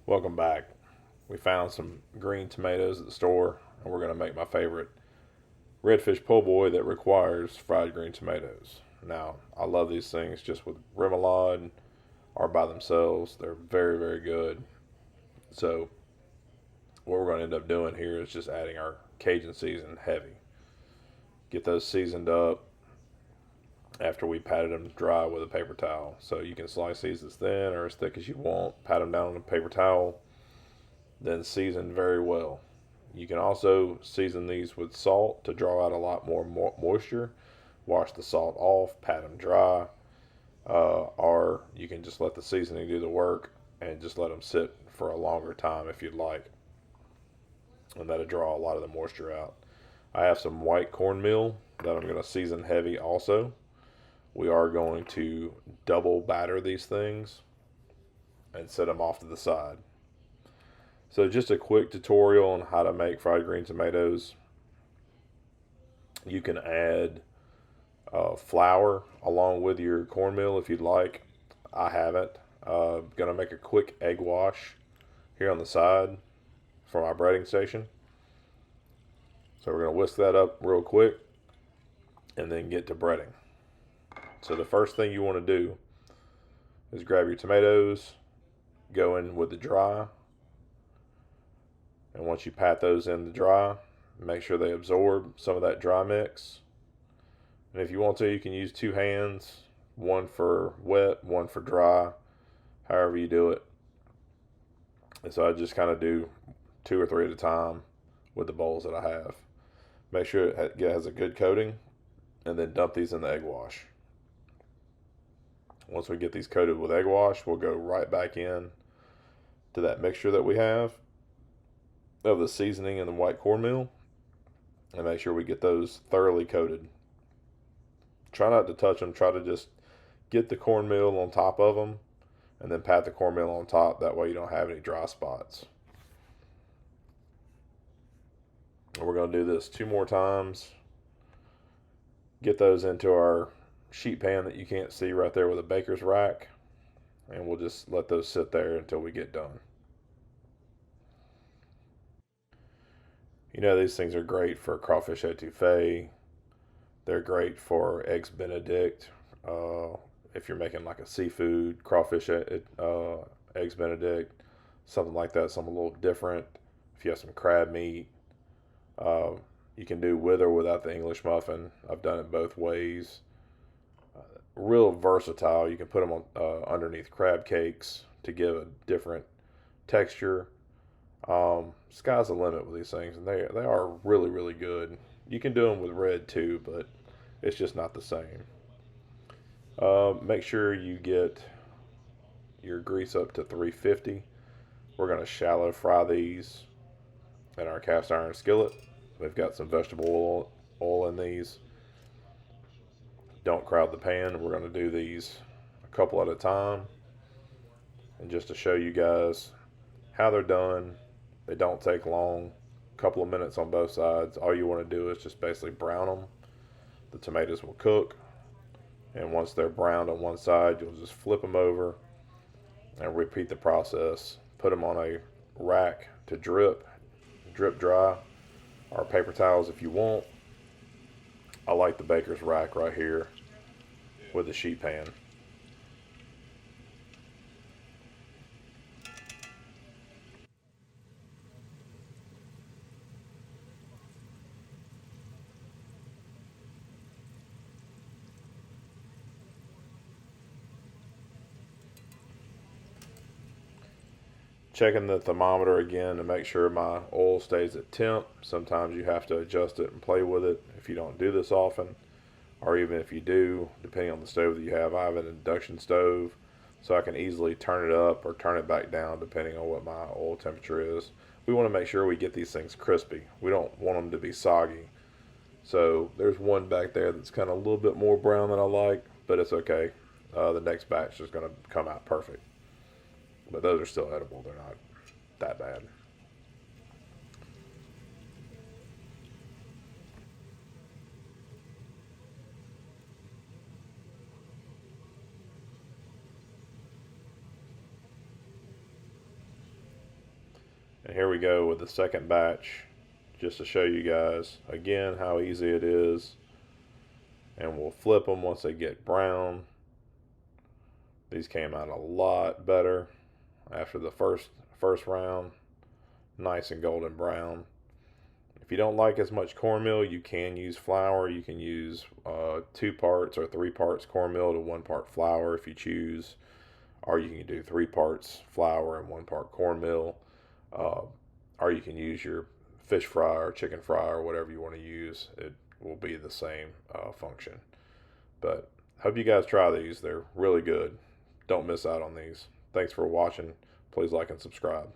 Welcome back. We found some green tomatoes at the store, and we're going to make my favorite redfish po' boy that requires fried green tomatoes. Now, I love these things just with remoulade or by themselves. They're very, very good. So, what we're going to end up doing here is just adding our Cajun season heavy. Get those seasoned up after we patted them dry with a paper towel. So, you can slice these as thin or as thick as you want, pat them down on a paper towel, then season very well. You can also season these with salt to draw out a lot more moisture. Wash the salt off, pat them dry, or you can just let the seasoning do the work and just let them sit for a longer time if you'd like, and that'll draw a lot of the moisture out. I have some white cornmeal that I'm going to season heavy also. We are going to double batter these things and set them off to the side. So just a quick tutorial on how to make fried green tomatoes. You can add flour along with your cornmeal if you'd like. I haven't. Gonna make a quick egg wash here on the side for my breading station. So we're gonna whisk that up real quick and then get to breading. So the first thing you want to do is grab your tomatoes, go in with the dry, and once you pat those in the dry, make sure they absorb some of that dry mix. And if you want to, you can use two hands, one for wet, one for dry, however you do it. And so I just kind of do two or three at a time with the bowls that I have. Make sure it has a good coating, and then dump these in the egg wash. Once we get these coated with egg wash, we'll go right back in to that mixture that we have of the seasoning and the white cornmeal, and make sure we get those thoroughly coated. Try not to touch them. Try to just get the cornmeal on top of them and then pat the cornmeal on top. That way you don't have any dry spots. And we're going to do this two more times. Get those into our sheet pan that you can't see right there with a baker's rack, and we'll just let those sit there until we get done. You know, these things are great for crawfish etouffee. They're great for eggs Benedict. If you're making like a seafood crawfish eggs Benedict, something like that, something a little different. If you have some crab meat, you can do with or without the English muffin. I've done it both ways. Real versatile. You can put them on underneath crab cakes to give a different texture. Sky's the limit with these things, and they are really, really good. You can do them with red too, but it's just not the same. Make sure you get your grease up to 350. We're going to shallow fry these in our cast iron skillet. We've got some vegetable oil in these. Don't crowd the pan. We're going to do these a couple at a time. And just to show you guys how they're done, they don't take long. A couple of minutes on both sides. All you want to do is just basically brown them. The tomatoes will cook. And once they're browned on one side, you'll just flip them over and repeat the process. Put them on a rack to drip dry, or paper towels if you want. I like the baker's rack right here with the sheet pan. Checking the thermometer again to make sure my oil stays at temp. Sometimes you have to adjust it and play with it if you don't do this often, or even if you do, depending on the stove that you have. I have an induction stove, so I can easily turn it up or turn it back down depending on what my oil temperature is. We want to make sure we get these things crispy. We don't want them to be soggy. So there's one back there that's kind of a little bit more brown than I like, but it's okay. The next batch is going to come out perfect. But those are still edible. They're not that bad. And here we go with the second batch, just to show you guys again how easy it is. And we'll flip them once they get brown. These came out a lot better after the first round, nice and golden brown. If you don't like as much cornmeal, you can use flour. You can use 2 parts or 3 parts cornmeal to 1 part flour if you choose, or you can do 3 parts flour and 1 part cornmeal, or you can use your fish fry or chicken fry or whatever you want to use. It will be the same function. But hope you guys try these. They're really good. Don't miss out on these. Thanks for watching. Please like and subscribe.